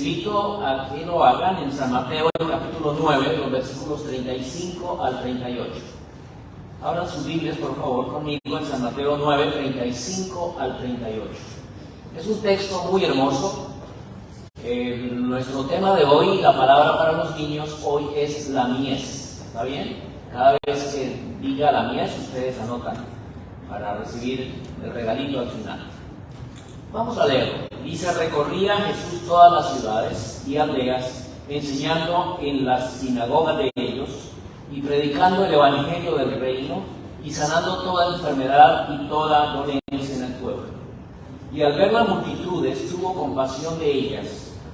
invito a que lo hagan en San Mateo, capítulo 9, los versículos 35 al 38. Abran sus Biblias, por favor, conmigo en San Mateo 9, 35 al 38. Es un texto muy hermoso. Nuestro tema de hoy, la palabra para los niños, hoy es la mies. ¿Está bien? Cada vez que diga la mies, ustedes anotan para recibir el regalito al final. Vamos a leerlo. Dice: recorría Jesús todas las ciudades y aldeas, enseñando en las sinagogas de ellos y predicando el evangelio del reino y sanando toda enfermedad y toda dolencia en el pueblo. Y al ver las multitudes tuvo compasión de ellas,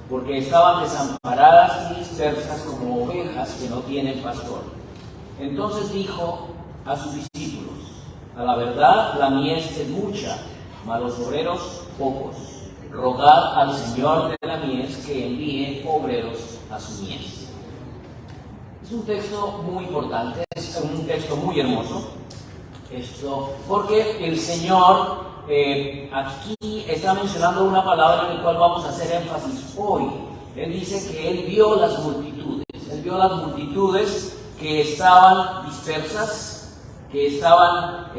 porque estaban desamparadas y dispersas como ovejas que no tienen pastor. Entonces dijo a sus discípulos: a la verdad la mies es mucha, mas los obreros pocos. Rogad al Señor de la mies que envíe obreros a su mies. Es un texto muy importante, es un texto muy hermoso, porque el Señor aquí está mencionando una palabra en la cual vamos a hacer énfasis hoy. Él dice que Él vio las multitudes que estaban dispersas, que estaban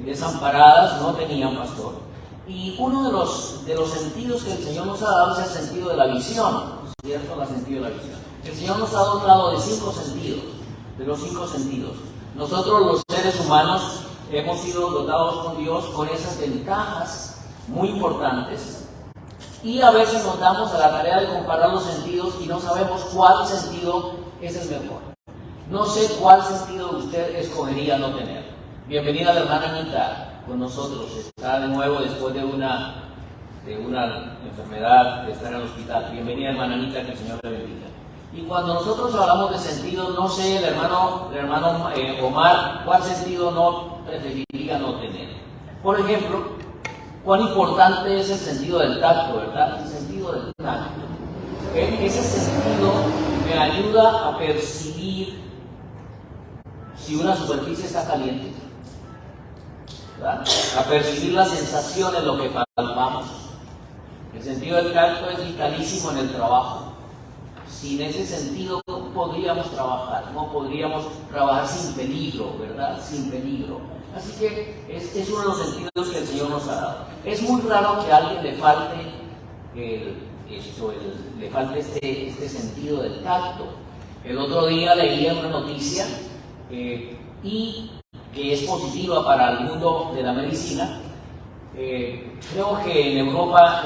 desamparadas, no tenían pastor. Y uno de los sentidos que el Señor nos ha dado es el sentido de la visión, ¿cierto? El sentido de la visión. El Señor nos ha dotado de 5 sentidos, de los 5 sentidos. Nosotros los seres humanos hemos sido dotados con Dios con esas ventajas muy importantes y a veces nos damos a la tarea de comparar los sentidos y no sabemos cuál sentido es el mejor. No sé cuál sentido usted escogería no tener. Bienvenida la hermana Anita con nosotros. Está de nuevo después de una enfermedad, de estar en el hospital. Bienvenida hermana Anita, que el Señor le bendiga. Y cuando nosotros hablamos de sentido, no sé, el hermano Omar, ¿cuál sentido no preferiría no tener? Por ejemplo, cuán importante es el sentido del tacto, ¿verdad? El sentido del tacto. Ese sentido me ayuda a percibir si una superficie está caliente, ¿verdad? A percibir las sensaciones, lo que palpamos. El sentido del tacto es vitalísimo en el trabajo. Sin ese sentido no podríamos trabajar sin peligro, ¿verdad? Sin peligro. Así que es uno de los sentidos que el Señor nos ha dado. Es muy raro que a alguien le falte este sentido del tacto. El otro día leía una noticia y que es positiva para el mundo de la medicina. Creo que en Europa,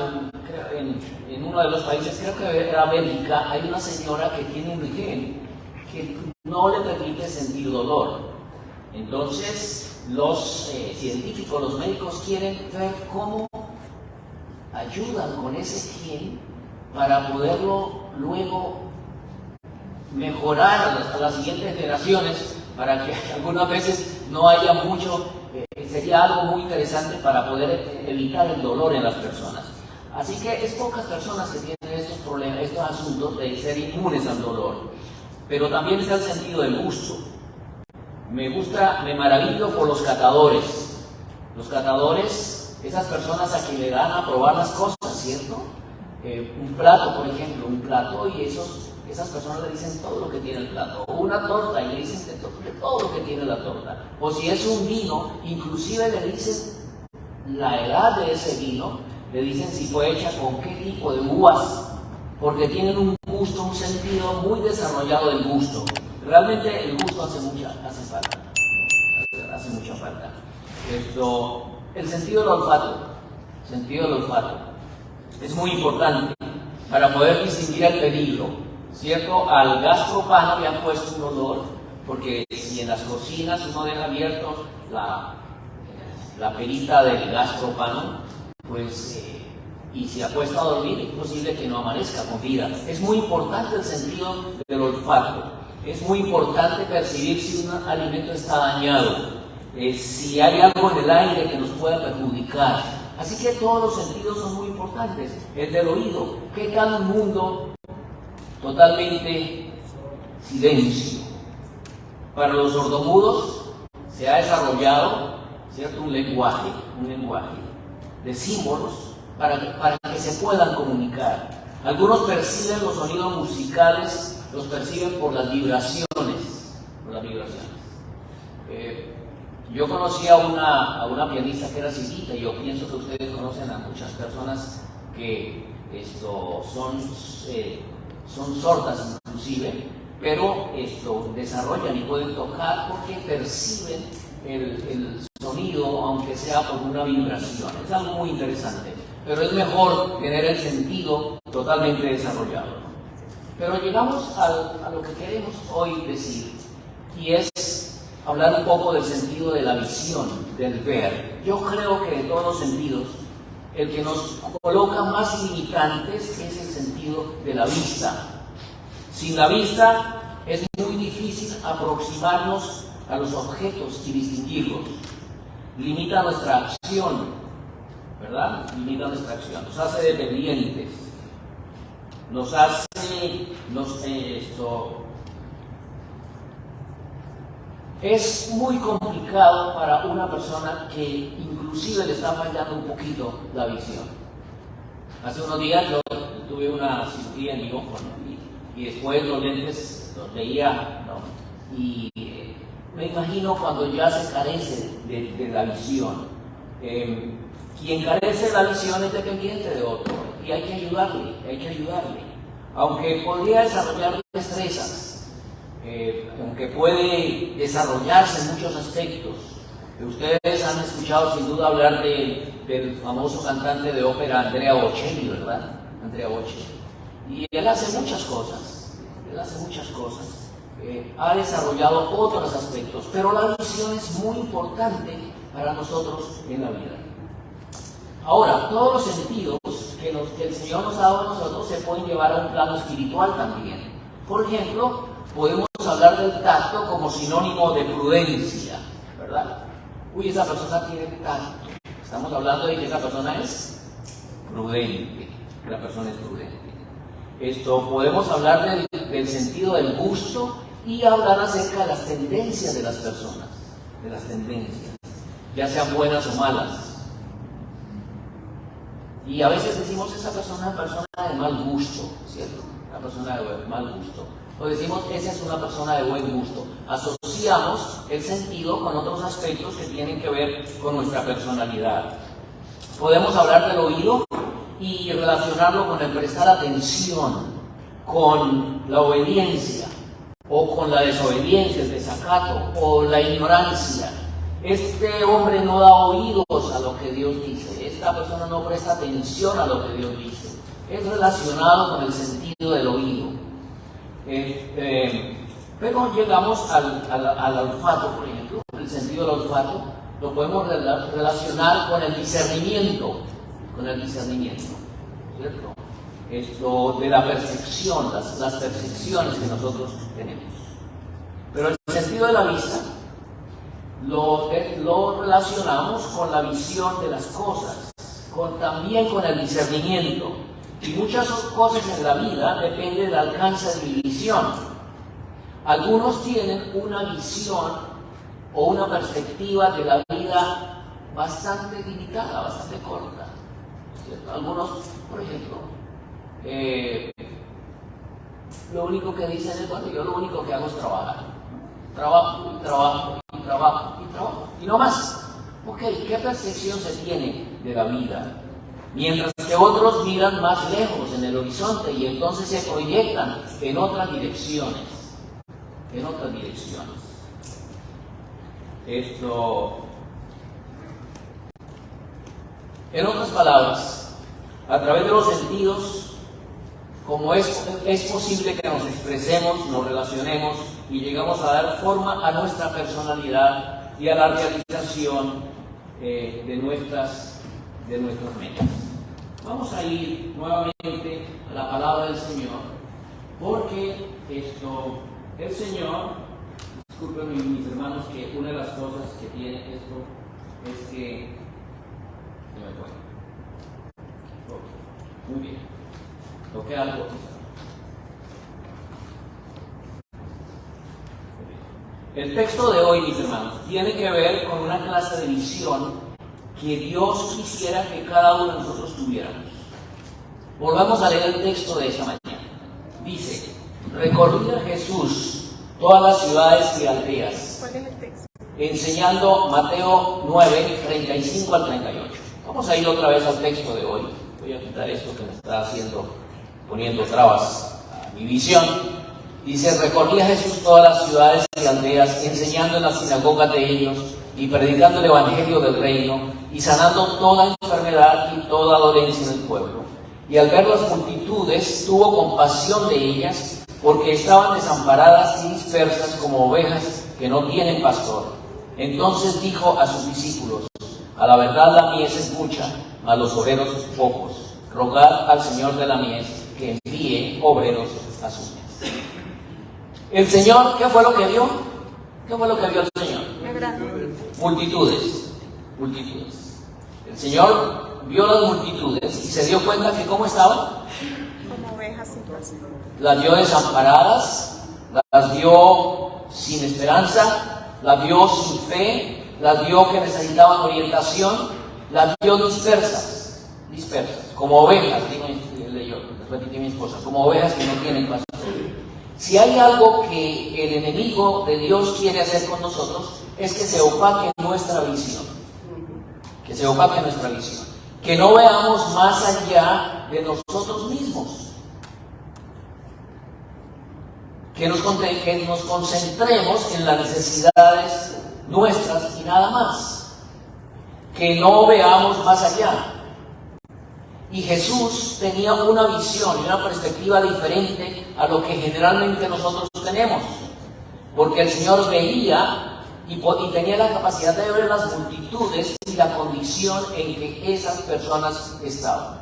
en uno de los países, creo que era Bélgica, hay una señora que tiene un gen que no le permite sentir dolor. Entonces, los científicos, los médicos quieren ver cómo ayudan con ese gen para poderlo luego mejorar a las siguientes generaciones, para que algunas veces no haya mucho. Sería algo muy interesante para poder evitar el dolor en las personas. Así que es pocas personas que tienen estos problemas, estos asuntos de ser inmunes al dolor. Pero también está el sentido del gusto. Me maravillo por los catadores. Los catadores, esas personas a quien le dan a probar las cosas, ¿cierto? Un plato, por ejemplo, y esas personas le dicen todo lo que tiene el plato. O una torta y le dicen de todo lo que tiene la torta. O si es un vino, inclusive le dicen la edad de ese vino, le dicen si fue hecha con qué tipo de uvas, porque tienen un gusto, un sentido muy desarrollado del gusto. Realmente el gusto hace mucha falta. El sentido del olfato es muy importante para poder distinguir el peligro, ¿cierto? Al gas propano le han puesto un olor, porque si en las cocinas uno deja abierto la perita del gas propano, pues y se acuesta a dormir, es posible que no amanezca con vida. Es muy importante el sentido del olfato. Es muy importante percibir si un alimento está dañado, si hay algo en el aire que nos pueda perjudicar. Así que todos los sentidos son muy importantes. El del oído, ¿qué tal un mundo totalmente silencio? Para los sordomudos se ha desarrollado, ¿cierto?, un lenguaje de símbolos para que se puedan comunicar. Algunos perciben los sonidos musicales, los perciben por las vibraciones. Por las vibraciones. Yo conocí a una pianista que era ciegita, y yo pienso que ustedes conocen a muchas personas que son sordas inclusive, pero desarrollan y pueden tocar porque perciben el sonido, aunque sea por una vibración. Es algo muy interesante, pero es mejor tener el sentido totalmente desarrollado. Pero llegamos a lo que queremos hoy decir, y es hablar un poco del sentido de la visión, del ver. Yo creo que en todos los sentidos, el que nos coloca más limitantes es el sentido de la vista. Sin la vista es muy difícil aproximarnos a los objetos y distinguirlos. Limita nuestra acción, ¿verdad? Limita nuestra acción, nos hace dependientes, es muy complicado para una persona que inclusive le está fallando un poquito la visión. Hace unos días yo tuve una cirugía en mi ojo, ¿no? y después los lentes los veía, ¿no? Y me imagino cuando ya se carece de la visión. Quien carece de la visión es dependiente de otro, y hay que ayudarle. Aunque podría desarrollar destrezas, aunque puede desarrollarse en muchos aspectos. Ustedes han escuchado sin duda hablar del famoso cantante de ópera Andrea Bocelli, ¿verdad? Andrea Bocelli. Y él hace muchas cosas, ha desarrollado otros aspectos, pero la visión es muy importante para nosotros en la vida. Ahora, todos los sentidos que el Señor nos ha dado a nosotros se pueden llevar a un plano espiritual también. Por ejemplo, podemos hablar del tacto como sinónimo de prudencia, ¿verdad? Uy, esa persona tiene tacto. Estamos hablando de que esa persona es prudente. Podemos hablar del sentido del gusto y hablar acerca de las tendencias de las personas, ya sean buenas o malas. Y a veces decimos, esa persona es una persona de mal gusto, ¿cierto? Una persona de mal gusto. O decimos, esa es una persona de buen gusto. Asociamos el sentido con otros aspectos que tienen que ver con nuestra personalidad. Podemos hablar del oído y relacionarlo con el prestar atención, con la obediencia, o con la desobediencia, el desacato, o la ignorancia. Este hombre no da oídos a lo que Dios dice, esta persona no presta atención a lo que Dios dice. Es relacionado con el sentido del oído. Pero llegamos al olfato, por ejemplo. El sentido del olfato lo podemos relacionar con el discernimiento, ¿cierto? Esto de la percepción, las percepciones que nosotros tenemos. Pero el sentido de la vista lo relacionamos con la visión de las cosas, también con el discernimiento. Y muchas cosas en la vida dependen del alcance de mi visión. Algunos tienen una visión o una perspectiva de la vida bastante limitada, bastante corta, ¿cierto? Algunos, por ejemplo, lo único que dicen es, bueno, yo lo único que hago es trabajar. Trabajo, y no más. Ok, ¿qué percepción se tiene de la vida? Mientras que otros miran más lejos en el horizonte y entonces se proyectan en otras direcciones. En otras palabras, a través de los sentidos, como es posible que nos expresemos, nos relacionemos y llegamos a dar forma a nuestra personalidad y a la realización de nuestras metas. Vamos a ir nuevamente a la palabra del Señor, porque el Señor, disculpen mis hermanos, que una de las cosas que tiene esto es que se me fue. Muy bien. Toqué algo. El texto de hoy, mis hermanos, tiene que ver con una clase de visión que Dios quisiera que cada uno de nosotros tuviéramos. Volvamos a leer el texto de esta mañana. Dice, recorría Jesús todas las ciudades y aldeas. ¿Cuál es el texto? Enseñando Mateo 9, 35 al 38. Vamos a ir otra vez al texto de hoy. Voy a quitar esto que me está poniendo trabas a mi visión. Dice, recorría Jesús todas las ciudades y aldeas, enseñando en las sinagogas de ellos y predicando el evangelio del reino y sanando toda enfermedad y toda dolencia en el pueblo. Y al ver las multitudes, tuvo compasión de ellas, porque estaban desamparadas y dispersas como ovejas que no tienen pastor. Entonces dijo a sus discípulos, a la verdad la mies es mucha, mas los obreros pocos. Rogad al Señor de la mies que envíe obreros a sus mies. El Señor, ¿qué fue lo que vio? ¿Qué fue lo que vio el Señor? Multitudes. El Señor vio las multitudes y se dio cuenta que ¿cómo estaban? Como ovejas sin pastor. Las vio desamparadas, las vio sin esperanza, las vio sin fe, las vio que necesitaban orientación, las vio dispersas, como ovejas, repetí mi esposa, como ovejas que no tienen pastor. Si hay algo que el enemigo de Dios quiere hacer con nosotros, es que se opaque nuestra visión. Que no veamos más allá de nosotros mismos. Que nos concentremos en las necesidades nuestras y nada más. Que no veamos más allá. Y Jesús tenía una visión y una perspectiva diferente a lo que generalmente nosotros tenemos. Porque el Señor veía y tenía la capacidad de ver las multitudes y la condición en que esas personas estaban.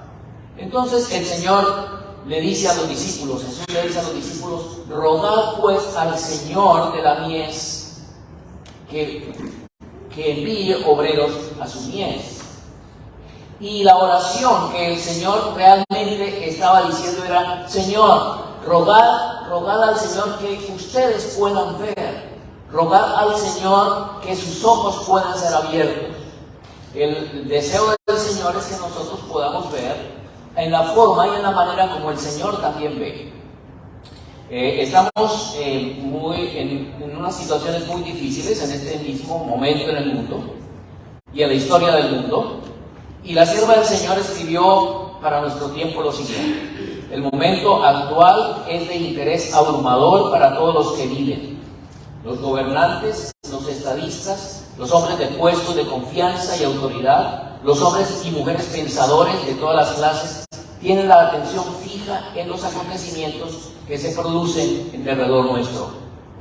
Entonces el Señor le dice a los discípulos, Jesús le dice a los discípulos, rogad pues al Señor de la mies que envíe obreros a su mies. Y la oración que el Señor realmente estaba diciendo era, Señor, rogad al Señor que ustedes puedan ver. Rogad al Señor que sus ojos puedan ser abiertos. El deseo del Señor es que nosotros podamos ver en la forma y en la manera como el Señor también ve. Estamos en unas situaciones muy difíciles en este mismo momento en el mundo y en la historia del mundo. Y la sierva del Señor escribió para nuestro tiempo lo siguiente: el momento actual es de interés abrumador para todos los que viven. Los gobernantes, los estadistas, los hombres de puestos de confianza y autoridad, los hombres y mujeres pensadores de todas las clases, tienen la atención fija en los acontecimientos que se producen en derredor nuestro.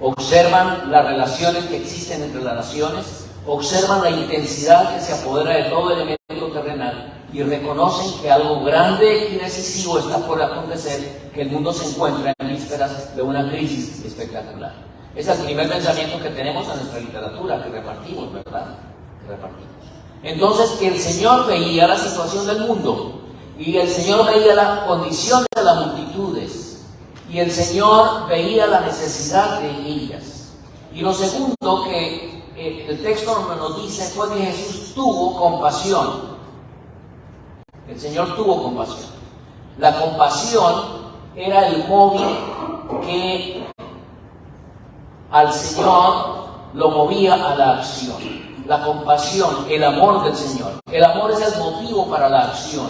Observan las relaciones que existen entre las naciones, observan la intensidad que se apodera de todo elemento terrenal y reconocen que algo grande y decisivo está por acontecer, que el mundo se encuentra en vísperas de una crisis espectacular. Ese es el primer pensamiento que tenemos en nuestra literatura, que repartimos, ¿verdad? Entonces, el Señor veía la situación del mundo, y el Señor veía la condición de las multitudes, y el Señor veía la necesidad de ellas. Y lo segundo que el texto nos dice fue que Jesús tuvo compasión. El Señor tuvo compasión. La compasión era el móvil que al Señor lo movía a la acción. La compasión, el amor del Señor. El amor es el motivo para la acción.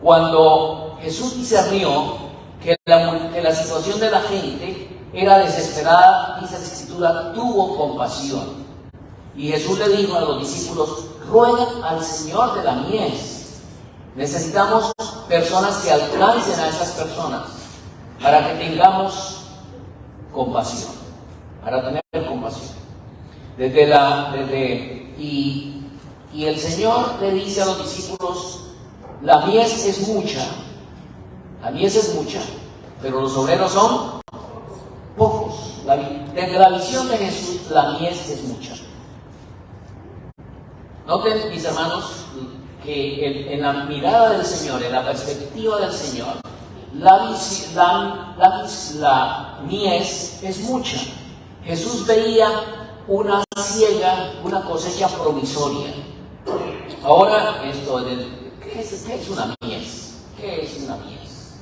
Cuando Jesús discernió que la situación de la gente era desesperada, dice la Escritura, tuvo compasión. Y Jesús le dijo a los discípulos, rueguen al Señor de la mies. Necesitamos personas que alcancen a esas personas para que tengamos compasión. Para tener compasión. Y el Señor le dice a los discípulos, la mies es mucha, pero los obreros son pocos. Desde la visión de Jesús, la mies es mucha. Noten, mis hermanos, que en la mirada del Señor, en la perspectiva del Señor, la mies es mucha. Jesús veía una siega, una cosecha provisoria. Ahora, ¿qué es una mies? ¿Qué es una mies?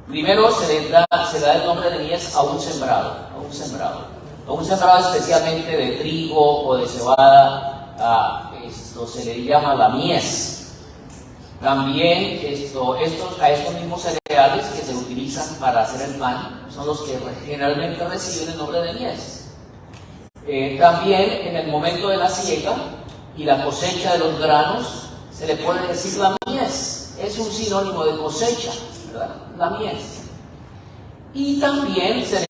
Primero se da el nombre de mies a un sembrado, especialmente de trigo o de cebada, se le llama la mies. También a estos mismos cereales que se utilizan para hacer el pan son los que generalmente reciben el nombre de mies. También en el momento de la siega y la cosecha de los granos se le puede decir la mies. Es un sinónimo de cosecha, ¿verdad? La mies. Y también se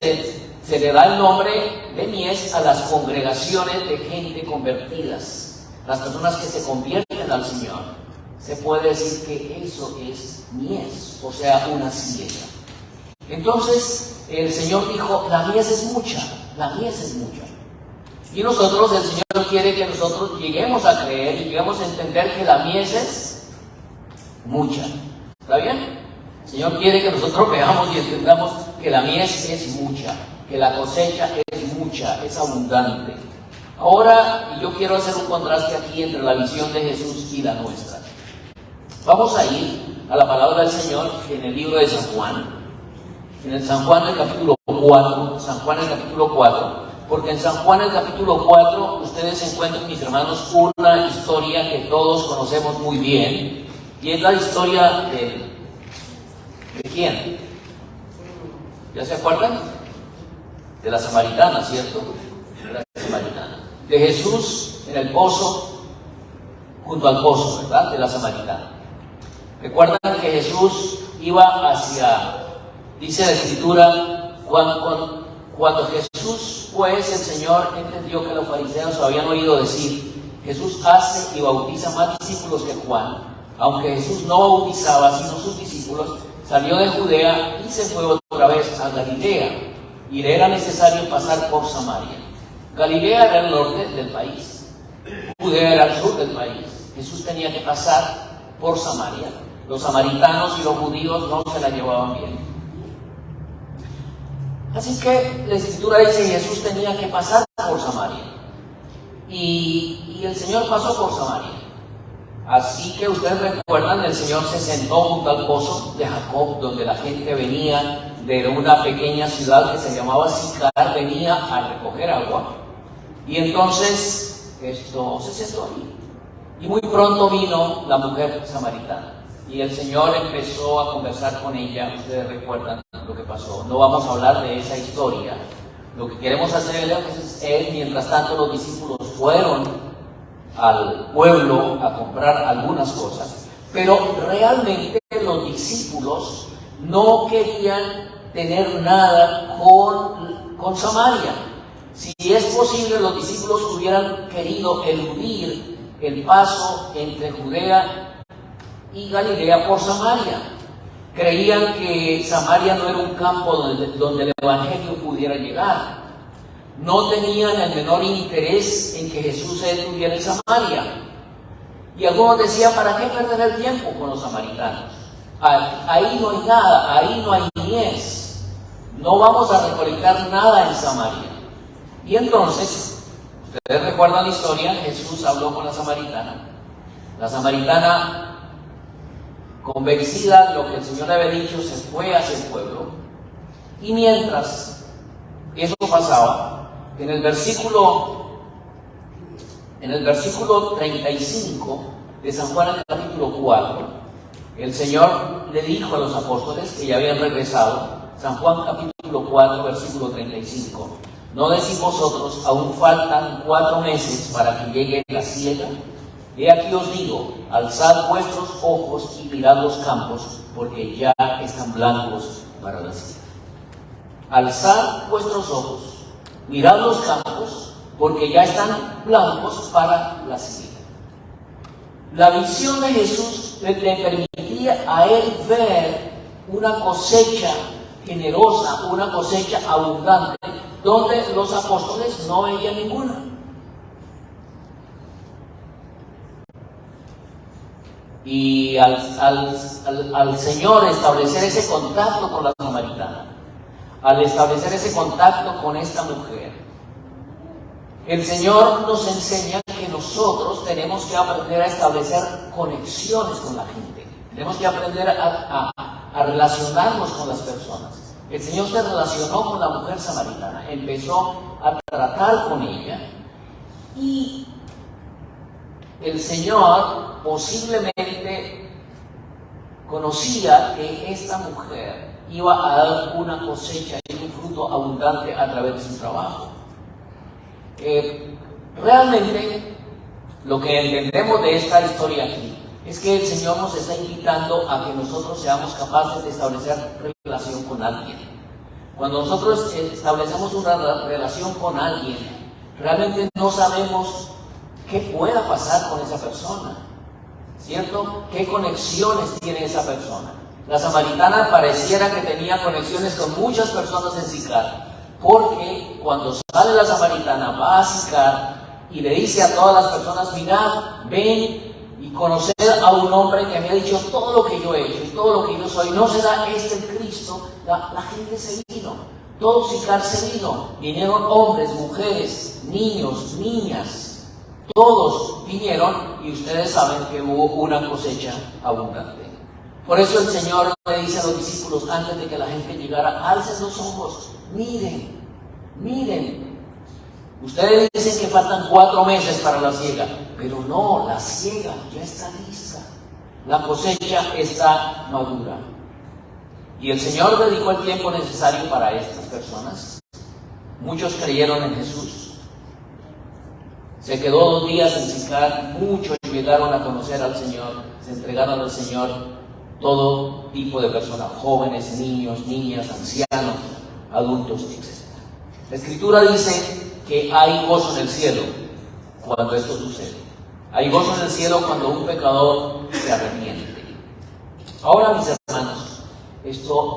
le da el nombre de mies a las congregaciones de gente convertidas, las personas que se convierten al Señor. Se puede decir que eso es mies, o sea, una siega. Entonces el Señor dijo, la mies es mucha. Y nosotros, el Señor quiere que nosotros lleguemos a creer y lleguemos a entender que la mies es mucha. ¿Está bien? El Señor quiere que nosotros veamos y entendamos que la mies es mucha, que la cosecha es mucha, es abundante. Ahora yo quiero hacer un contraste aquí entre la visión de Jesús y la nuestra. Vamos a ir a la palabra del Señor en el libro de San Juan, en el San Juan el capítulo 4, porque en San Juan el capítulo 4 ustedes encuentran, mis hermanos, una historia que todos conocemos muy bien, y es la historia ¿de quién? ¿Ya se acuerdan? De la samaritana, ¿cierto? De la samaritana. De Jesús en el pozo, junto al pozo, ¿verdad? De la samaritana. Recuerdan que Jesús iba dice la Escritura, cuando Jesús, pues el Señor entendió que los fariseos habían oído decir, Jesús hace y bautiza más discípulos que Juan, aunque Jesús no bautizaba sino sus discípulos, salió de Judea y se fue otra vez a Galilea, y le era necesario pasar por Samaria. Galilea era el norte del país, Judea era el sur del país. Jesús tenía que pasar por Samaria. Los samaritanos y los judíos no se la llevaban bien. Así que la Escritura dice que Jesús tenía que pasar por Samaria. Y el Señor pasó por Samaria. Así que ustedes recuerdan, el Señor se sentó junto al pozo de Jacob, donde la gente venía de una pequeña ciudad que se llamaba Sicar, venía a recoger agua. Y entonces se sentó ahí. Y muy pronto vino la mujer samaritana. Y el Señor empezó a conversar con ella. Ustedes recuerdan lo que pasó. No vamos a hablar de esa historia. Lo que queremos hacer es, mientras tanto, los discípulos fueron al pueblo a comprar algunas cosas. Pero realmente los discípulos no querían tener nada con Samaria. Si es posible, los discípulos hubieran querido eludir el paso entre Judea y Galilea por Samaria. Creían que Samaria no era un campo donde el Evangelio pudiera llegar. No tenían el menor interés en que Jesús se detuviera en Samaria. Y algunos decían, ¿para qué perder el tiempo con los samaritanos? Ahí no hay nada, ahí no hay mies. No vamos a recolectar nada en Samaria. Y entonces, ustedes recuerdan la historia, Jesús habló con la samaritana. La samaritana, convencida de lo que el Señor le había dicho, se fue hacia el pueblo. Y mientras eso pasaba, en el versículo 35 de San Juan, en el capítulo 4, el Señor le dijo a los apóstoles que ya habían regresado. San Juan capítulo 4, versículo 35. ¿No decís vosotros, aún faltan 4 meses para que llegue la siega? He aquí os digo, alzad vuestros ojos y mirad los campos, porque ya están blancos para la siega. Alzad vuestros ojos, mirad los campos, porque ya están blancos para la siega. La visión de Jesús le permitía a él ver una cosecha generosa, una cosecha abundante, donde los apóstoles no veían ninguna. Y al Señor establecer ese contacto con la samaritana, al establecer ese contacto con esta mujer, el Señor nos enseña que nosotros tenemos que aprender a establecer conexiones con la gente. Tenemos que aprender a relacionarnos con las personas. El Señor se relacionó con la mujer samaritana, empezó a tratar con ella y el Señor posiblemente conocía que esta mujer iba a dar una cosecha y un fruto abundante a través de su trabajo. Realmente lo que entendemos de esta historia aquí es que el Señor nos está invitando a que nosotros seamos capaces de establecer relación con alguien. Cuando nosotros establecemos una relación con alguien, realmente no sabemos qué pueda pasar con esa persona, ¿cierto? ¿Qué conexiones tiene esa persona? La samaritana pareciera que tenía conexiones con muchas personas en Sicar, porque cuando sale la samaritana va a Sicar y le dice a todas las personas: mirad, ven y conocer a un hombre que me ha dicho todo lo que yo he hecho y todo lo que yo soy. ¿No será este el Cristo? La gente se vino, todo Sicar se vino, vinieron hombres, mujeres, niños, niñas, todos vinieron y ustedes saben que hubo una cosecha abundante. Por eso el Señor le dice a los discípulos antes de que la gente llegara: alcen los ojos, miren, miren. Ustedes dicen que faltan 4 meses para la siega, pero no, la siega ya está lista, la cosecha está madura. Y el Señor dedicó el tiempo necesario para estas personas. Muchos creyeron en Jesús. Se quedó 2 días en Sicar, muchos llegaron a conocer al Señor, se entregaron al Señor, todo tipo de personas, jóvenes, niños, niñas, ancianos, adultos, etc. La Escritura dice que hay gozo en el cielo cuando esto sucede. Hay gozo en el cielo cuando un pecador se arrepiente. Ahora, mis hermanos,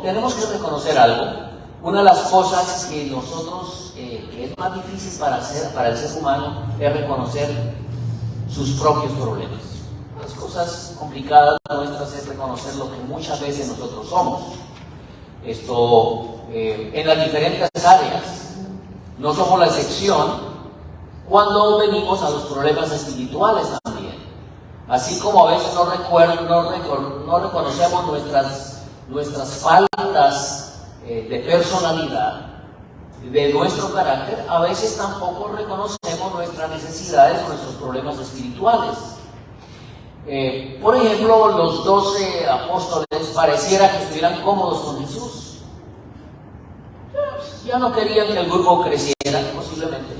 tenemos que reconocer algo. Una de las cosas que nosotros, que es más difícil para el ser humano, es reconocer sus propios problemas. Las cosas complicadas nuestras es reconocer lo que muchas veces nosotros somos. En las diferentes áreas. No somos la excepción cuando venimos a los problemas espirituales también. Así como a veces no reconocemos nuestras faltas de personalidad, de nuestro carácter, a veces tampoco reconocemos nuestras necesidades, nuestros problemas espirituales. Por ejemplo, los 12 apóstoles pareciera que estuvieran cómodos con Jesús. Ya no querían que el grupo creciera, posiblemente.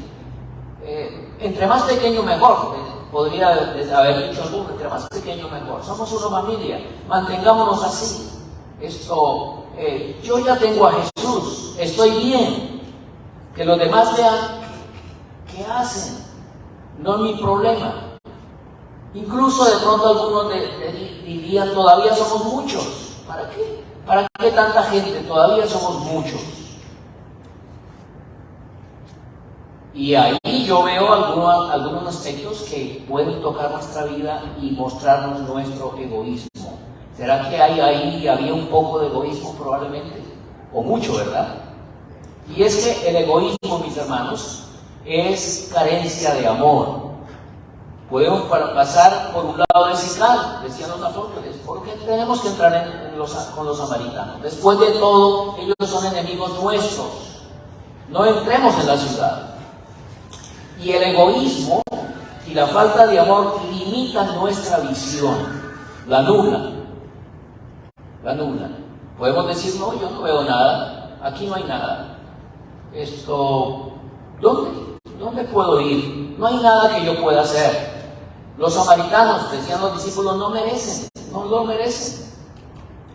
Entre más pequeño mejor, podría haber dicho alguno, entre más pequeño mejor. Somos una familia, mantengámonos así. Yo ya tengo a Jesús, estoy bien. Que los demás vean qué hacen, no es mi problema. Incluso de pronto algunos dirían: todavía somos muchos. ¿Para qué? ¿Para qué tanta gente? Todavía somos muchos. Y ahí yo veo algunos aspectos que pueden tocar nuestra vida y mostrarnos nuestro egoísmo. ¿Será que había un poco de egoísmo probablemente? O mucho, ¿verdad? Y es que el egoísmo, mis hermanos, es carencia de amor. Podemos pasar por un lado de Sicar, decían los apóstoles, porque tenemos que entrar con los samaritanos. Después de todo, ellos son enemigos nuestros. No entremos en la ciudad. Y el egoísmo y la falta de amor limitan nuestra visión, la nublan. Podemos decir: no, yo no veo nada, aquí no hay nada. ¿Dónde puedo ir? No hay nada que yo pueda hacer. Los samaritanos, decían los discípulos, no lo merecen.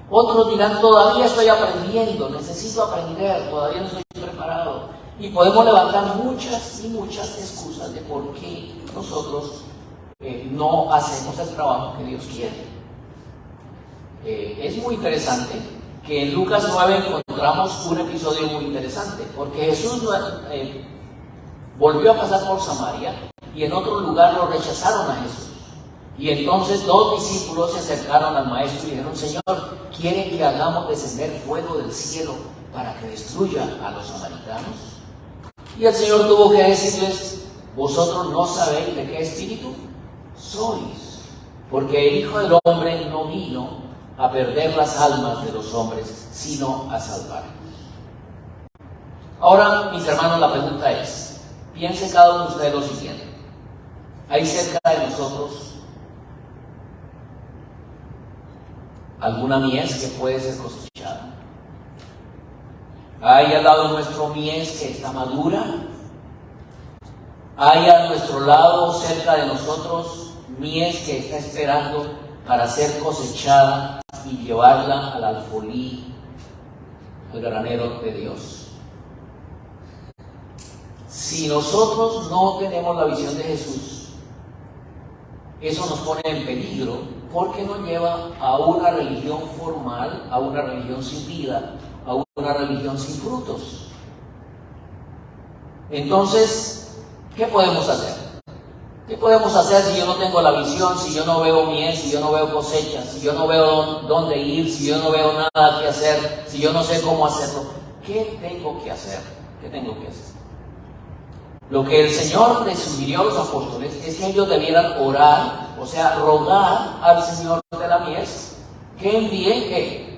Otros dirán: todavía estoy aprendiendo, necesito aprender, todavía no estoy preparado. Y podemos levantar muchas y muchas excusas de por qué nosotros no hacemos el trabajo que Dios quiere. Es muy interesante que en Lucas 9 encontramos un episodio muy interesante, porque Jesús volvió a pasar por Samaria y en otro lugar lo rechazaron a Jesús. Y entonces 2 discípulos se acercaron al maestro y dijeron: Señor, ¿quiere que hagamos descender fuego del cielo para que destruya a los samaritanos? Y el Señor tuvo que decirles: vosotros no sabéis de qué espíritu sois, porque el Hijo del Hombre no vino a perder las almas de los hombres, sino a salvarlas. Ahora, mis hermanos, la pregunta es, piense cada uno de ustedes lo siguiente. ¿Hay cerca de nosotros alguna mies que puede ser cosechada? ¿Hay al lado nuestro mies que está madura? ¿Hay a nuestro lado, cerca de nosotros, mies que está esperando para ser cosechada y llevarla al alfolí, al granero de Dios? Si nosotros no tenemos la visión de Jesús, eso nos pone en peligro, porque nos lleva a una religión formal, a una religión sin vida, a una religión sin frutos. Entonces, ¿qué podemos hacer? ¿Qué podemos hacer si yo no tengo la visión, si yo no veo mies, si yo no veo cosecha, si yo no veo dónde ir, si yo no veo nada que hacer, si yo no sé cómo hacerlo? ¿Qué tengo que hacer? ¿Qué tengo que hacer? Lo que el Señor les sugirió a los apóstoles es que ellos debieran orar, o sea, rogar al Señor de la mies que envíe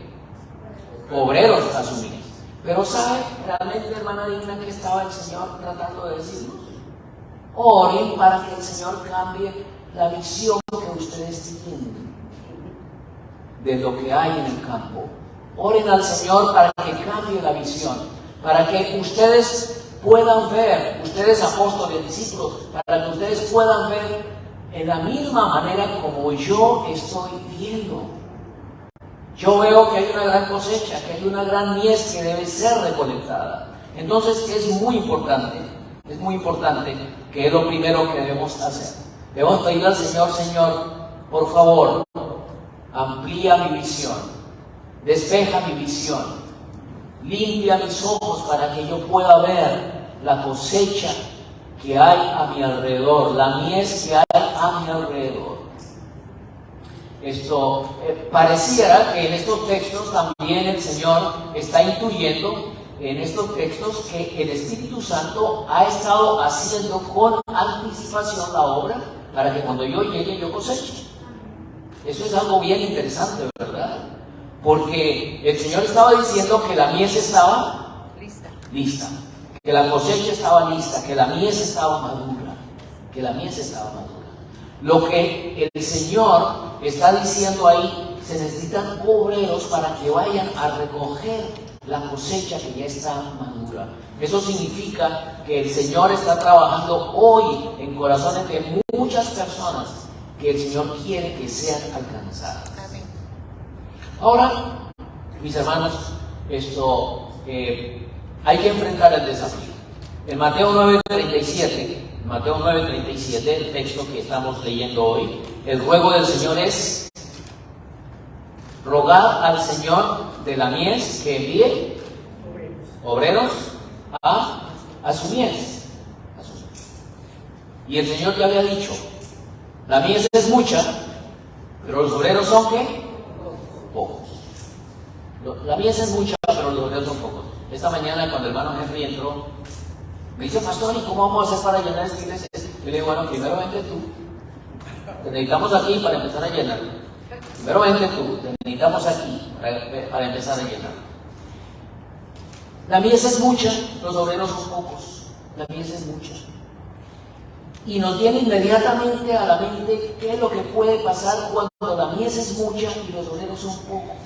obreros a su mies. Pero ¿sabe realmente, hermana Digna, que estaba el Señor tratando de decirnos? Oren para que el Señor cambie la visión que ustedes tienen de lo que hay en el campo. Oren al Señor para que cambie la visión, para que ustedes puedan ver, ustedes apóstoles, discípulos, para que ustedes puedan ver en la misma manera como yo estoy viendo. Yo veo que hay una gran cosecha, que hay una gran mies que debe ser recolectada. Entonces es muy importante que es lo primero que debemos hacer. Debemos pedirle al Señor, Señor, por favor, amplía mi visión, despeja mi visión, limpia mis ojos para que yo pueda ver la cosecha que hay a mi alrededor, la mies que hay a mi alrededor. Esto pareciera que en estos textos también el Señor está intuyendo en estos textos que el Espíritu Santo ha estado haciendo con anticipación la obra para que cuando yo llegue yo coseche. Eso es algo bien interesante, ¿verdad? Porque el Señor estaba diciendo que la mies estaba lista, que la cosecha estaba lista, que la mies estaba madura, que la mies estaba madura. Lo que el Señor está diciendo ahí, se necesitan obreros para que vayan a recoger la cosecha que ya está madura. Eso significa que el Señor está trabajando hoy en corazones de muchas personas que el Señor quiere que sean alcanzadas. Ahora, mis hermanos, hay que enfrentar el desafío. En Mateo 9:37, el texto que estamos leyendo hoy, el ruego del Señor es: rogad al Señor de la mies que envíe obreros a su mies. Y el Señor ya había dicho, la mies es mucha, pero los obreros son ¿qué? Pocos. La mies es mucha, pero los obreros son pocos. Esta mañana cuando el hermano Henry entró, me dice, pastor, ¿y cómo vamos a hacer para llenar esta iglesia? Yo le digo, bueno, primero vente tú. Te necesitamos aquí para empezar a llenar. Primero vente tú, te necesitamos aquí para empezar a llenar. La mies es mucha, los obreros son pocos. La mies es mucha. Y nos viene inmediatamente a la mente qué es lo que puede pasar cuando la mies es mucha y los obreros son pocos.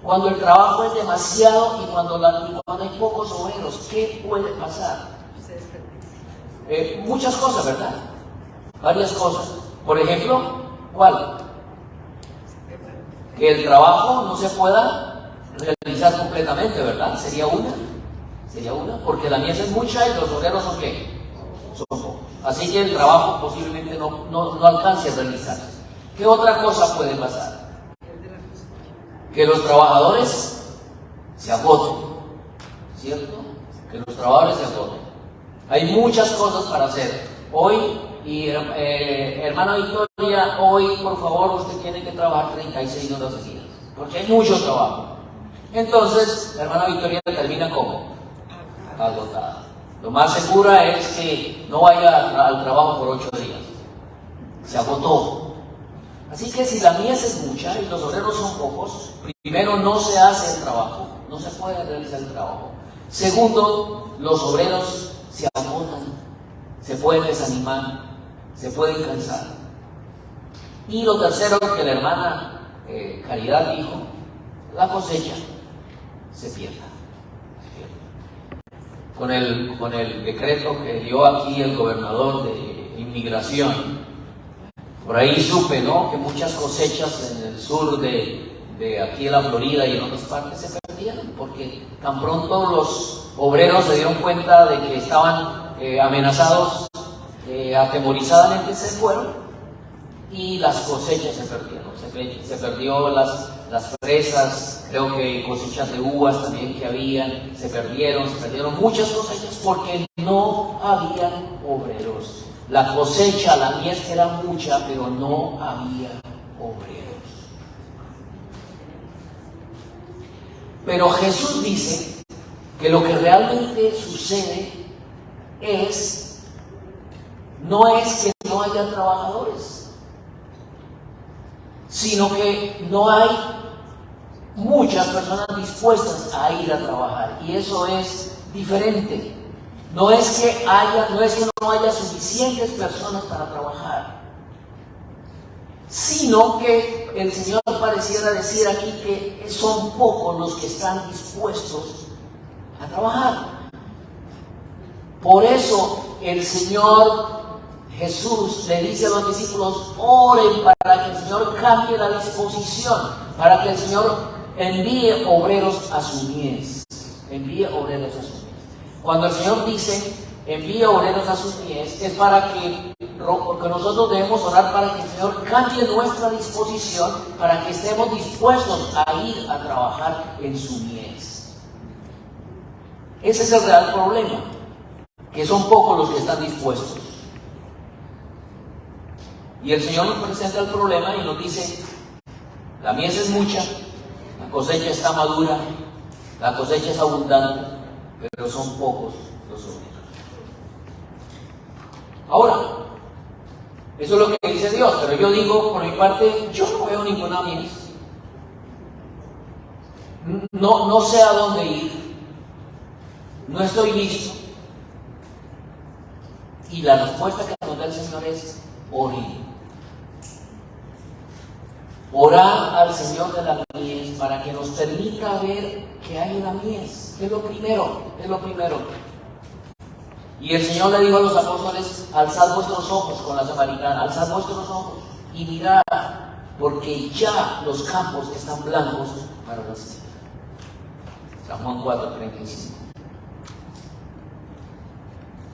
Cuando el trabajo es demasiado y cuando hay pocos obreros, ¿qué puede pasar? Muchas cosas, ¿verdad? Varias cosas. Por ejemplo, ¿cuál? Que el trabajo no se pueda realizar completamente, ¿verdad? Sería una, porque la mies es mucha y los obreros son ¿qué? Son pocos. Así que el trabajo posiblemente no alcance a realizarse. ¿Qué otra cosa puede pasar? Que los trabajadores se agoten, ¿cierto? Que los trabajadores se agoten. Hay muchas cosas para hacer. Hoy, y hermana Victoria, hoy por favor usted tiene que trabajar 36 horas seguidas, porque hay mucho trabajo. Entonces, la hermana Victoria termina como agotada. Lo más seguro es que no vaya al trabajo por 8 días. Se agotó. Así que si la mies es mucha y los obreros son pocos, primero no se hace el trabajo, no se puede realizar el trabajo. Segundo, los obreros se agotan, se pueden desanimar, se pueden cansar. Y lo tercero que la hermana Caridad dijo, la cosecha se pierde. Con el decreto que dio aquí el gobernador de inmigración, por ahí supe, ¿no?, que muchas cosechas en el sur de aquí en la Florida y en otras partes se perdieron, porque tan pronto los obreros se dieron cuenta de que estaban amenazados, atemorizadamente se fueron y las cosechas se perdieron. Se perdió las fresas, creo que cosechas de uvas también que habían, se perdieron muchas cosechas porque no había obreros. La cosecha, la mies era mucha, pero no había obreros. Pero Jesús dice que lo que realmente sucede no es que no haya trabajadores, sino que no hay muchas personas dispuestas a ir a trabajar, y eso es diferente. No es que no haya suficientes personas para trabajar, sino que el Señor pareciera decir aquí que son pocos los que están dispuestos a trabajar. Por eso el Señor Jesús le dice a los discípulos: oren para que el Señor cambie la disposición, para que el Señor envíe obreros a su mies. Envíe obreros a su mies. Cuando el Señor dice envíe obreros a sus mies, es para que nosotros debemos orar para que el Señor cambie nuestra disposición, para que estemos dispuestos a ir a trabajar en su mies. Ese es el real problema, que son pocos los que están dispuestos. Y el Señor nos presenta el problema y nos dice: la mies es mucha, la cosecha está madura, la cosecha es abundante, pero son pocos los obreros. Ahora, eso es lo que dice Dios, pero yo digo, por mi parte, yo no veo ninguna mies. No sé a dónde ir, no estoy listo. Y la respuesta que nos da el Señor es: oren. Orar al Señor de la mies para que nos permita ver que hay una mies. Es lo primero. Y el Señor le dijo a los apóstoles: alzad vuestros ojos, con la samaritana, alzad vuestros ojos y mirad, porque ya los campos están blancos para la siembra. San Juan 4:35.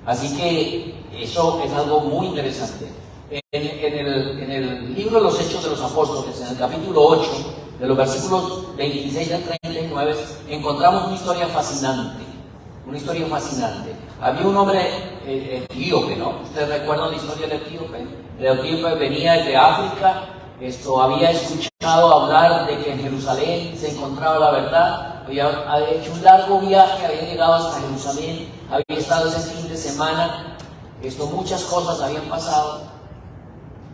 Así que eso es algo muy interesante. En el libro de los Hechos de los Apóstoles, en el capítulo 8, de los versículos 26 al 39, encontramos una historia fascinante. Había un hombre etíope, ¿no? ¿Ustedes recuerdan la historia del etíope? El etíope venía de África, había escuchado hablar de que en Jerusalén se encontraba la verdad, había hecho un largo viaje, había llegado hasta Jerusalén, había estado ese fin de semana, muchas cosas habían pasado.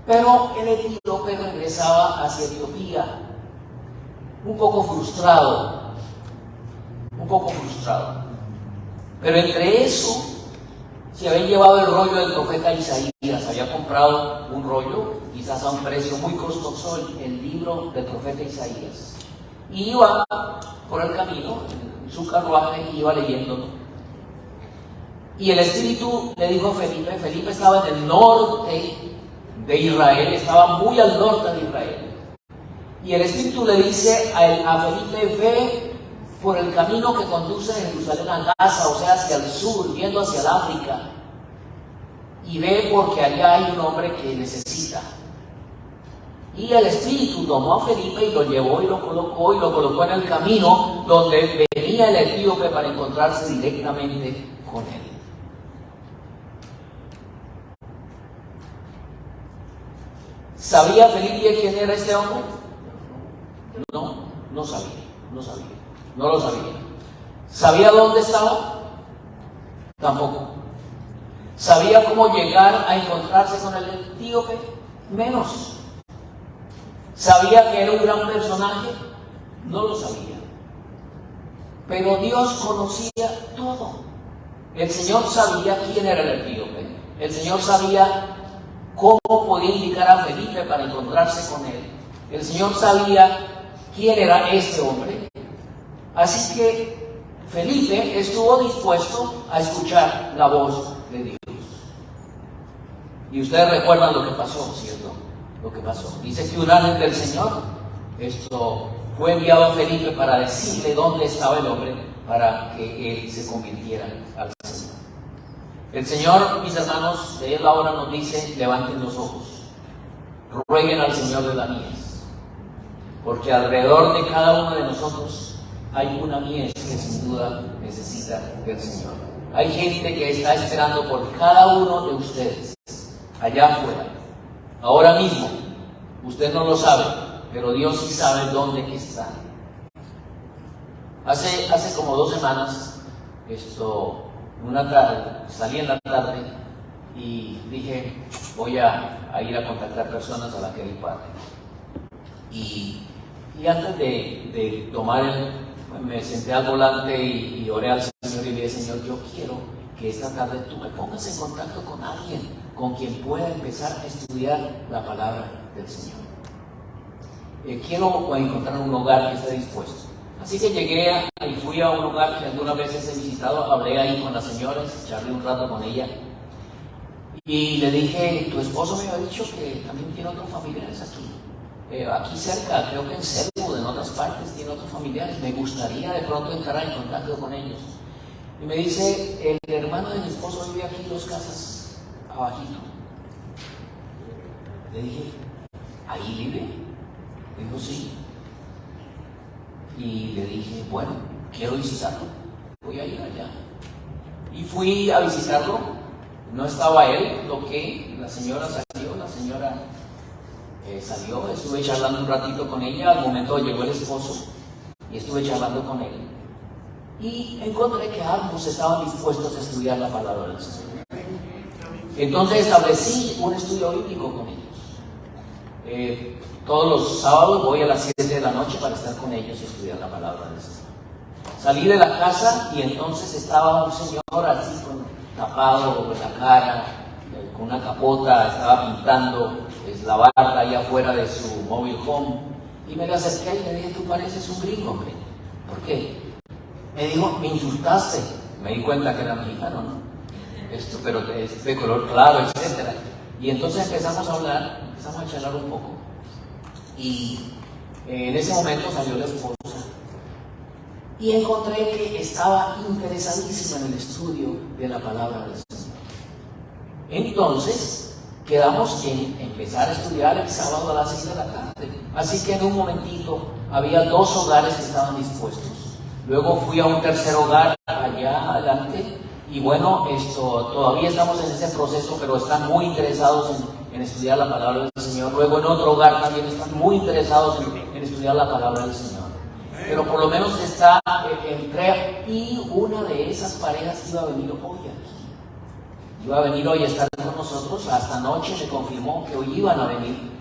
Pero el etíope regresaba hacia Etiopía, un poco frustrado. Pero entre eso, se había llevado el rollo del profeta Isaías, había comprado un rollo, quizás a un precio muy costoso, el libro del profeta Isaías. Y iba por el camino, en su carruaje, iba leyéndolo. Y el Espíritu le dijo a Felipe estaba en el norte de Israel, estaba muy al norte de Israel. Y el Espíritu le dice a Felipe: ve por el camino que conduce de Jerusalén a Gaza, o sea, hacia el sur, yendo hacia el África. Y ve porque allá hay un hombre que necesita. Y el Espíritu tomó a Felipe y lo llevó y lo colocó en el camino donde venía el etíope para encontrarse directamente con él. ¿Sabía Felipe quién era este hombre? No sabía. ¿Sabía dónde estaba? Tampoco. ¿Sabía cómo llegar a encontrarse con el etíope? Menos. ¿Sabía que era un gran personaje? No lo sabía. Pero Dios conocía todo. El Señor sabía quién era el etíope. El Señor sabía cómo podía indicar a Felipe para encontrarse con él. El Señor sabía quién era este hombre. Así que Felipe estuvo dispuesto a escuchar la voz de Dios. Y ustedes recuerdan lo que pasó, ¿cierto? Lo que pasó. Dice que un ángel del Señor fue enviado a Felipe para decirle dónde estaba el hombre para que él se convirtiera al Señor. El Señor, mis hermanos, de él ahora nos dice: levanten los ojos, rueguen al Señor de la mies, porque alrededor de cada uno de nosotros hay una mies que sin duda necesita del Señor. Hay gente que está esperando por cada uno de ustedes allá afuera, ahora mismo. Usted no lo sabe, pero Dios sí sabe dónde está. Hace como 2 semanas, una tarde, salí en la tarde y dije: voy a ir a contactar personas a las que hay padre. Y antes de tomar me senté al volante y oré al Señor y le dije: Señor, yo quiero que esta tarde tú me pongas en contacto con alguien con quien pueda empezar a estudiar la palabra del Señor. Quiero encontrar un hogar que esté dispuesto. Así que llegué y fui a un lugar que algunas veces he visitado. Hablé ahí con las señoras, charlé un rato con ella y le dije: tu esposo me había dicho que también tiene otros familiares aquí cerca, creo que en Cebu, en otras partes tiene otros familiares, me gustaría de pronto entrar en contacto con ellos. Y me dice: el hermano de mi esposo vive aquí 2 casas abajito. Le dije: ¿ahí vive? Dijo: sí. Y le dije: bueno, quiero visitarlo, voy a ir allá. Y fui a visitarlo. No estaba él, la señora salió, salió, estuve charlando un ratito con ella. Al momento llegó el esposo y estuve charlando con él. Y encontré que ambos estaban dispuestos a estudiar la palabra del Señor. Entonces establecí un estudio bíblico con ellos. Todos los sábados voy a las 7 de la noche para estar con ellos y estudiar la palabra del Señor. Salí de la casa y entonces estaba un señor así tapado con la cara, con una capota, estaba pintando la barra ahí afuera de su mobile home. Y me le acerqué y le dije: tú pareces un gringo, hombre. ¿Por qué? Me dijo: me insultaste. Me di cuenta que era mexicano, ¿no? Pero es de color claro, etc. Y entonces empezamos a hablar, empezamos a charlar un poco. Y en ese momento salió la esposa. Y encontré que estaba interesadísima en el estudio de la palabra del Señor. Entonces quedamos en empezar a estudiar el sábado a las 6 de la tarde. Así que en un momentito había 2 hogares que estaban dispuestos. Luego fui a un tercer hogar allá adelante. Y bueno, todavía estamos en ese proceso, pero están muy interesados en estudiar la palabra del Señor. Luego en otro hogar también están muy interesados en estudiar la palabra del Señor. Pero por lo menos está entre, y una de esas parejas iba a venir hoy aquí. Iba a venir hoy a estar con nosotros. Hasta anoche me confirmó que hoy iban a venir.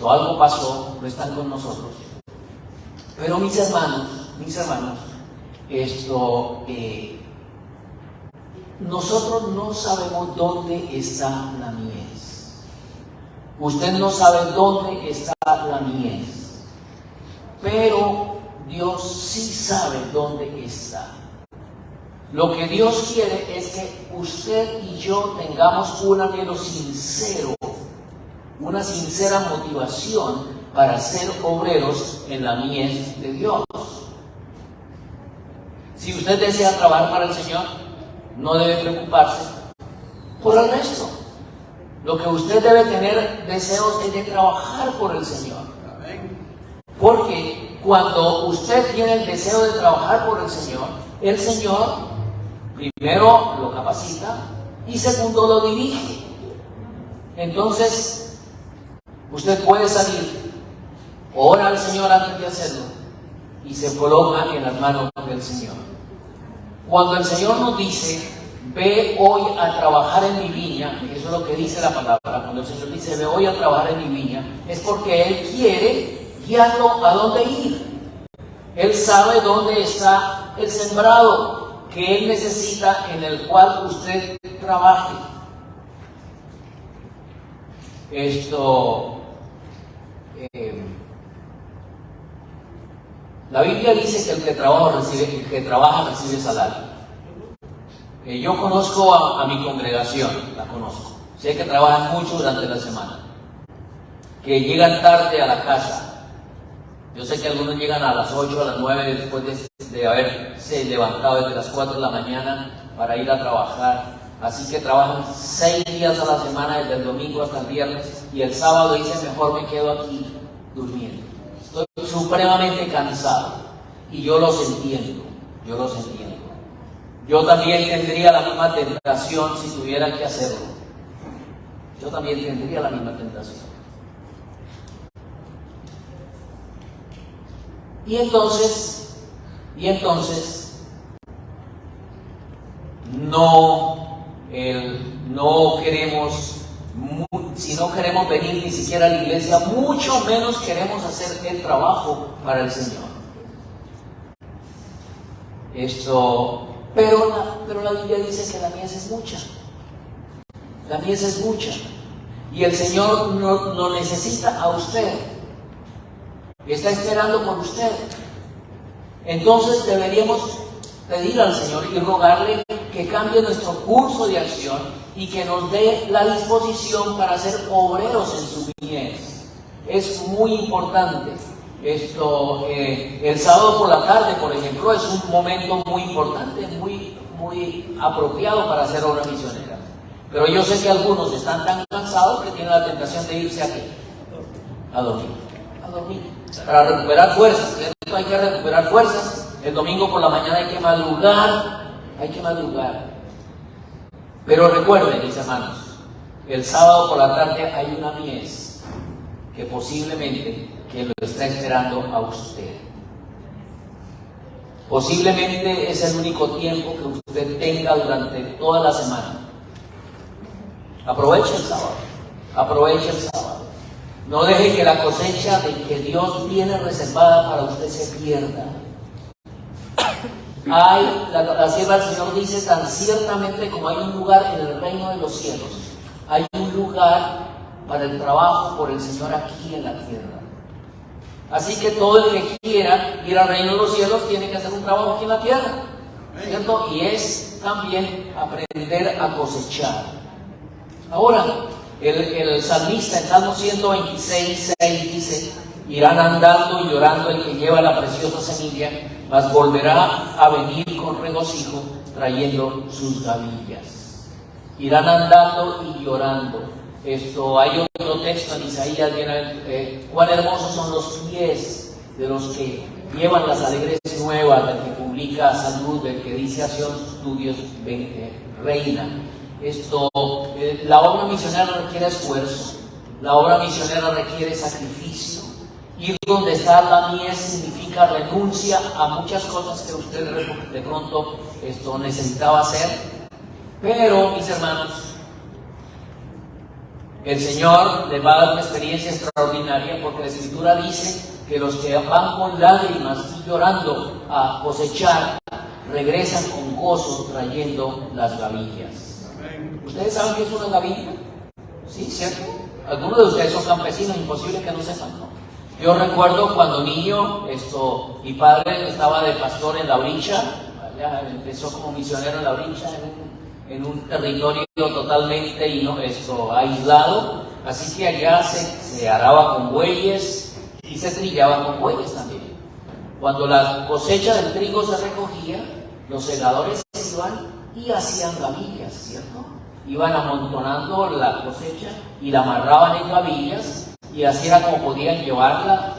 Algo pasó, no están con nosotros. Pero mis hermanos, nosotros no sabemos dónde está la mies. Usted no sabe dónde está la mies. Pero Dios sí sabe dónde está. Lo que Dios quiere es que usted y yo tengamos un anhelo sincero, una sincera motivación para ser obreros en la mies de Dios. Si usted desea trabajar para el Señor, no debe preocuparse por el resto. Lo que usted debe tener deseos es de trabajar por el Señor. Porque cuando usted tiene el deseo de trabajar por el Señor primero lo capacita y segundo lo dirige. Entonces, usted puede salir, ora al Señor antes de hacerlo y se coloca en las manos del Señor. Cuando el Señor nos dice ve hoy a trabajar en mi viña, eso es lo que dice la palabra, cuando el Señor dice ve hoy a trabajar en mi viña, es porque Él quiere guiarlo a dónde ir. Él sabe dónde está el sembrado que Él necesita, en el cual usted trabaje. La Biblia dice que el que trabaja recibe salario. Yo conozco a mi congregación, la conozco. Sé que trabajan mucho durante la semana, que llegan tarde a la casa. Yo sé que algunos llegan a las 8, a las 9, después de haberse levantado desde las 4 de la mañana para ir a trabajar. Así que trabajan 6 días a la semana, desde el domingo hasta el viernes, y el sábado dicen, mejor me quedo aquí durmiendo. Estoy supremamente cansado, y yo los entiendo. Yo también tendría la misma tentación si tuviera que hacerlo. Yo también tendría la misma tentación. Y entonces, si no queremos venir ni siquiera a la iglesia, mucho menos queremos hacer el trabajo para el Señor. Pero la Biblia dice que la mies es mucha. La mies es mucha. Y el Señor no necesita a usted. Está esperando por usted. Entonces deberíamos pedir al Señor y rogarle que cambie nuestro curso de acción y que nos dé la disposición para ser obreros en su mies. Es muy importante. El sábado por la tarde, por ejemplo, es un momento muy importante, muy apropiado para hacer obra misionera. Pero yo sé que algunos están tan cansados que tienen la tentación de irse aquí a dormir. Para recuperar fuerzas. Hay que recuperar fuerzas. El domingo por la mañana hay que madrugar. Pero recuerden, mis hermanos, el sábado por la tarde hay una mies que posiblemente lo está esperando a usted. Posiblemente es el único tiempo que usted tenga durante toda la semana. Aproveche el sábado. No deje que la cosecha de que Dios tiene reservada para usted se pierda. La sierva del Señor dice, tan ciertamente como hay un lugar en el reino de los cielos, hay un lugar para el trabajo por el Señor aquí en la tierra. Así que todo el que quiera ir al reino de los cielos tiene que hacer un trabajo aquí en la tierra, ¿cierto? Y es también aprender a cosechar. Ahora, el salmista en Salmo 126, 6 dice, irán andando y llorando el que lleva la preciosa semilla, mas volverá a venir con regocijo trayendo sus gavillas. Irán andando y llorando. Hay otro texto en Isaías, cuán hermosos son los pies de los que llevan las alegres nuevas, del que publica salud, del que dice hacia tus Dios reina. La obra misionera requiere esfuerzo, la obra misionera requiere sacrificio. Ir donde está la mies significa renuncia a muchas cosas que usted de pronto necesitaba hacer. Pero, mis hermanos, el Señor les va a dar una experiencia extraordinaria, porque la Escritura dice que los que van con lágrimas y llorando a cosechar regresan con gozo trayendo las gavillas. ¿Ustedes saben qué es una gavilla? Sí, ¿cierto? Algunos de ustedes son campesinos, imposible que no sepan, ¿no? Yo recuerdo cuando niño, mi padre estaba de pastor en La Oricha, allá empezó como misionero en La Oricha, en un territorio totalmente aislado, así que allá se araba con bueyes y se trillaba con bueyes también. Cuando la cosecha del trigo se recogía, los segadores iban y hacían gavillas, ¿cierto? Iban amontonando la cosecha y la amarraban en gavillas, y así era como podían llevarla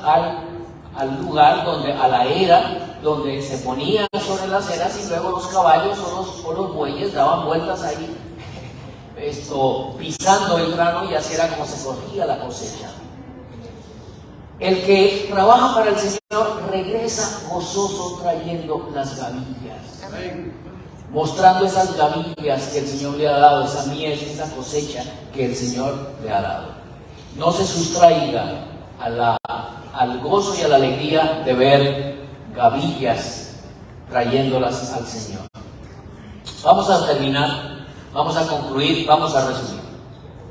al lugar a la era donde se ponían sobre las eras, y luego los caballos o los bueyes daban vueltas ahí, pisando el grano, y así era como se corría la cosecha. El que trabaja para el Señor regresa gozoso trayendo las gavillas. mostrando esas gavillas que el Señor le ha dado, esa mies, esa cosecha que el Señor le ha dado. No se sustraiga al gozo y a la alegría de ver gavillas trayéndolas al Señor. Vamos a terminar, vamos a concluir, vamos a resumir.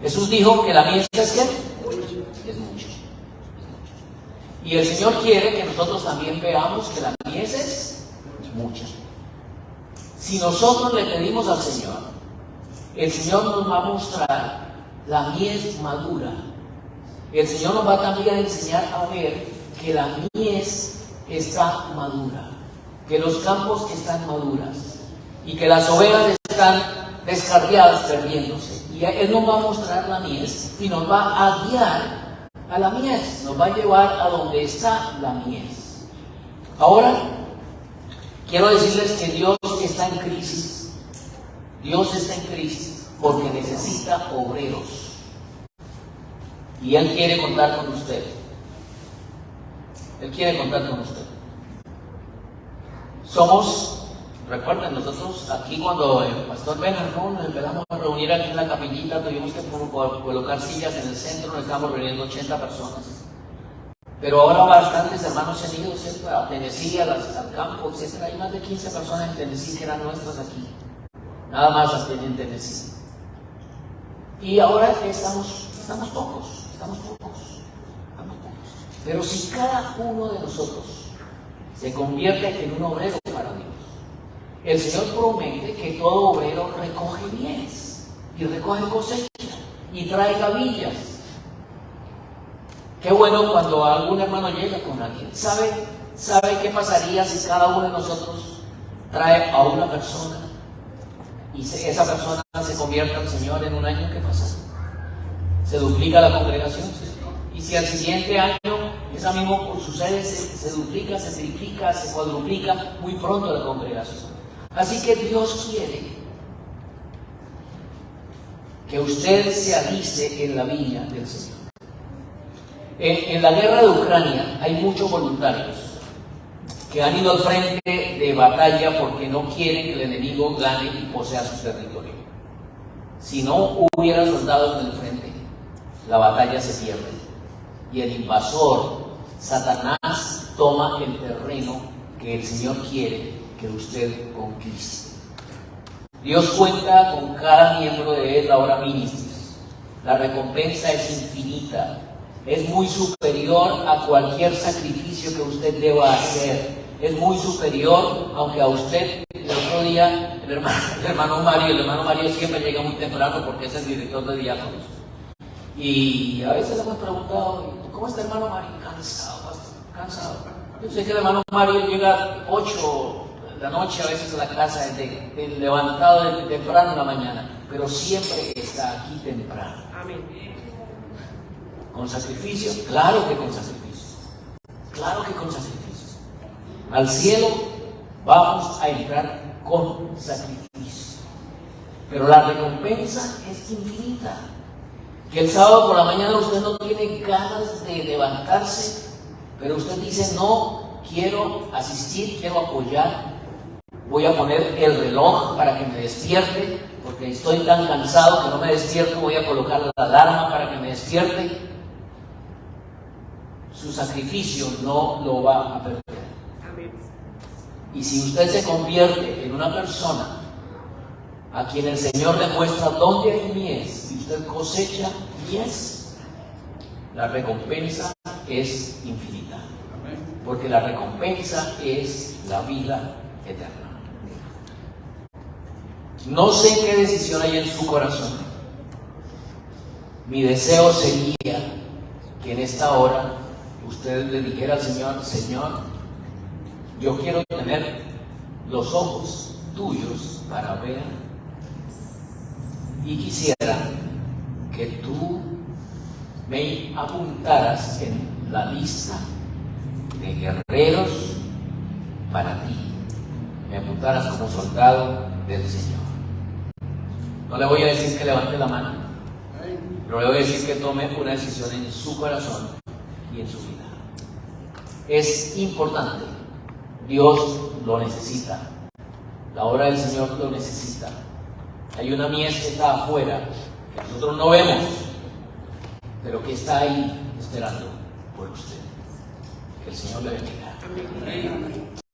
Jesús dijo que la mies es ¿qué? Es mucho. Y el Señor quiere que nosotros también veamos que la mies es mucha. Si nosotros le pedimos al Señor, el Señor nos va a mostrar la mies madura. El Señor nos va también a enseñar a ver que la mies está madura, que los campos están maduras y que las ovejas están descarriadas, perdiéndose. Y Él nos va a mostrar la mies y nos va a guiar a la mies, nos va a llevar a donde está la mies. Ahora, quiero decirles que Dios está en crisis. Dios está en crisis porque necesita obreros. Y Él quiere contar con usted. Él quiere contar con usted. Recuerden, nosotros aquí cuando el pastor Benarrón nos empezamos a reunir aquí en la capillita, tuvimos que colocar sillas en el centro, nos estábamos reuniendo 80 personas. Pero ahora bastantes hermanos se han ido a Tennessee, al campo, etc. Hay más de 15 personas en Tennessee que eran nuestras aquí. Nada más aquí en Tennessee. Y ahora estamos pocos. Pero si cada uno de nosotros se convierte en un obrero para Dios, el Señor promete que todo obrero recoge mies y recoge cosecha y trae gavillas. Qué bueno cuando algún hermano llega con alguien. ¿Sabe qué pasaría si cada uno de nosotros trae a una persona y esa persona se convierte al Señor en un año? ¿Qué pasa? Se duplica la congregación, ¿sí? Y si al siguiente año esa mismo sucede, se duplica, se triplica, se cuadruplica muy pronto la congregación. Así que Dios quiere que usted se aliste en la viña del Señor. En la guerra de Ucrania hay muchos voluntarios que han ido al frente de batalla porque no quieren que el enemigo gane y posea su territorio. Si no hubiera soldados en el frente, la batalla se pierde. Y el invasor, Satanás, toma el terreno que el Señor quiere que usted conquiste. Dios cuenta con cada miembro de él ahora ministros. La recompensa es infinita. Es muy superior a cualquier sacrificio que usted deba hacer. Es muy superior, aunque a usted, el otro día, el hermano Mario siempre llega muy temprano porque es el director de diáconos. Y a veces le hemos preguntado, ¿cómo está el hermano Mario? Cansado, pastor, cansado. Yo sé que el hermano Mario llega 8 de la noche a veces a la casa, levantado de temprano en la mañana, pero siempre está aquí temprano. Amén. ¿Con sacrificio? Claro que con sacrificio. Claro que con sacrificio. Al cielo vamos a entrar con sacrificio. Pero la recompensa es infinita. Que el sábado por la mañana usted no tiene ganas de levantarse, pero usted dice, no, quiero asistir, quiero apoyar. Voy a poner el reloj para que me despierte, porque estoy tan cansado que no me despierto. Voy a colocar la alarma para que me despierte. Su sacrificio no lo va a perder. Amén. Y si usted se convierte en una persona a quien el Señor le muestra dónde hay mies y usted cosecha mies, la recompensa es infinita. Porque la recompensa es la vida eterna. No sé qué decisión hay en su corazón. Mi deseo sería que en esta hora usted le dijera al Señor, Señor, yo quiero tener los ojos tuyos para ver, y quisiera que tú me apuntaras en la lista de guerreros para ti, me apuntaras como soldado del Señor. No le voy a decir que levante la mano, pero le voy a decir que tome una decisión en su corazón y en su vida. Es importante, Dios lo necesita. Ahora el Señor lo necesita. Hay una mies que está afuera, que nosotros no vemos, pero que está ahí esperando por usted. Que el Señor le bendiga.